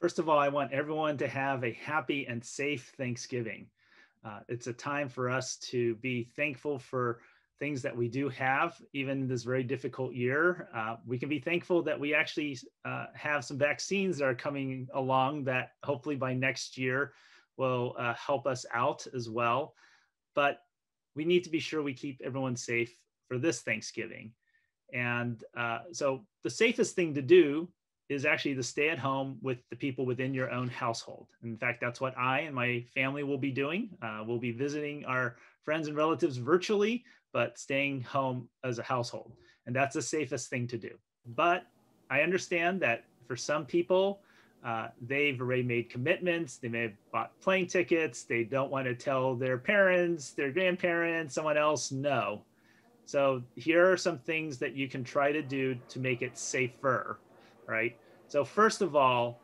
First of all, I want everyone to have a happy and safe Thanksgiving. It's a time for us to be thankful for things that we do have, even in this very difficult year. We can be thankful that we actually have some vaccines that are coming along that hopefully by next year will help us out as well. But we need to be sure we keep everyone safe for this Thanksgiving. And so the safest thing to do is actually to stay at home with the people within your own household. In fact, that's what I and my family will be doing. We'll be visiting our friends and relatives virtually, but staying home as a household. And that's the safest thing to do. But I understand that for some people, they've already made commitments. They may have bought plane tickets. They don't want to tell their parents, their grandparents, someone else no. So here are some things that you can try to do to make it safer, right? So first of all,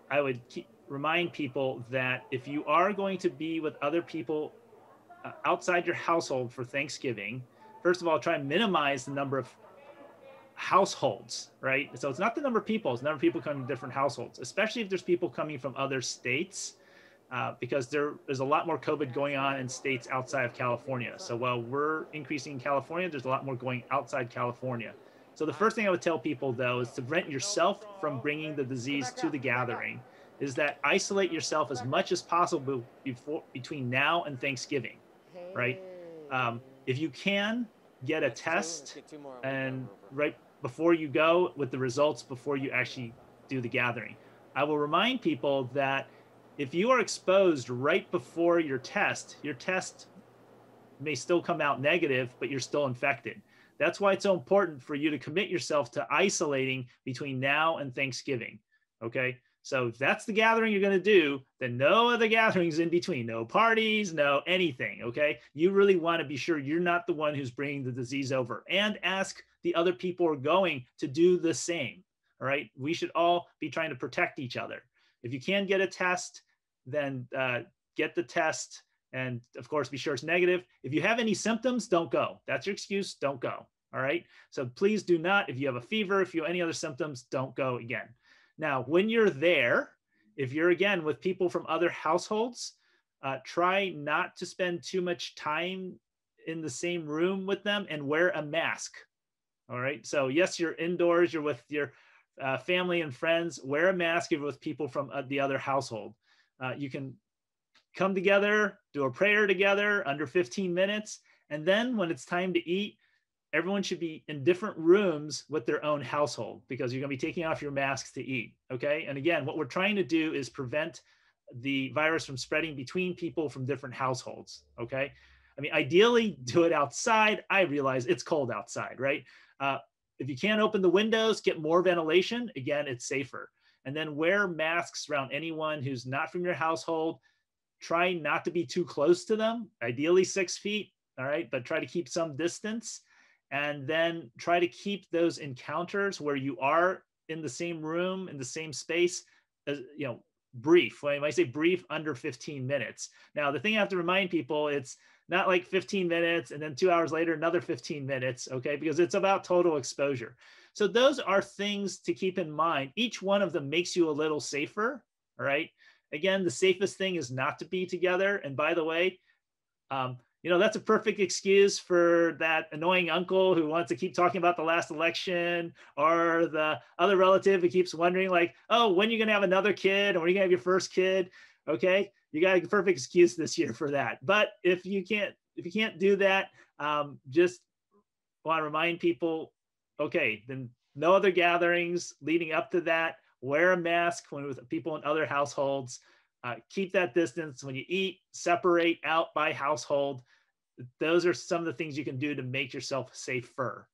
I would remind people that if you are going to be with other people outside your household for Thanksgiving, first of all, try and minimize the number of households, right? So it's not the number of people, it's the number of people coming from different households, especially if there's people coming from other states. Because there's a lot more COVID going on in states outside of California. So while we're increasing in California, there's a lot more going outside California. So the first thing I would tell people, though, is to prevent yourself from bringing the disease to the gathering, is that isolate yourself as much as possible between now and Thanksgiving, right? If you can, get a test and right before you go with the results before you actually do the gathering. I will remind people that if you are exposed right before your test may still come out negative, but you're still infected. That's why it's so important for you to commit yourself to isolating between now and Thanksgiving, okay? So if that's the gathering you're gonna do, then no other gatherings in between, no parties, no anything, okay? You really wanna be sure you're not the one who's bringing the disease over, and ask the other people who are going to do the same, all right? We should all be trying to protect each other. If you can get a test, then get the test, and of course be sure it's negative. If you have any symptoms, don't go. That's your excuse, don't go. All right, so please do not, if you have a fever, if you have any other symptoms, don't go again. Now when you're there, if you're again with people from other households, try not to spend too much time in the same room with them, and wear a mask. All right, so yes, you're indoors, you're with your family and friends, wear a mask if you're with people from the other household. You can come together, do a prayer together under 15 minutes. And then when it's time to eat, everyone should be in different rooms with their own household, because you're gonna be taking off your masks to eat, okay? And again, what we're trying to do is prevent the virus from spreading between people from different households, okay? I mean, ideally do it outside. I realize it's cold outside, right? If you can't open the windows, get more ventilation. Again, it's safer. And then wear masks around anyone who's not from your household. Try not to be too close to them, ideally 6 feet, all right? But try to keep some distance. And then try to keep those encounters where you are in the same room, in the same space, brief. When I say brief, under 15 minutes. Now, the thing I have to remind people, it's not like 15 minutes and then 2 hours later, another 15 minutes, okay? Because it's about total exposure. So those are things to keep in mind. Each one of them makes you a little safer, all right? Again, the safest thing is not to be together. And by the way, that's a perfect excuse for that annoying uncle who wants to keep talking about the last election, or the other relative who keeps wondering like, oh, when are you gonna have another kid? Or when are you gonna have your first kid? Okay, you got a perfect excuse this year for that. But if you can't do that, just want to remind people, okay, then no other gatherings leading up to that. Wear a mask when with people in other households. Keep that distance. When you eat, separate out by household. Those are some of the things you can do to make yourself safer.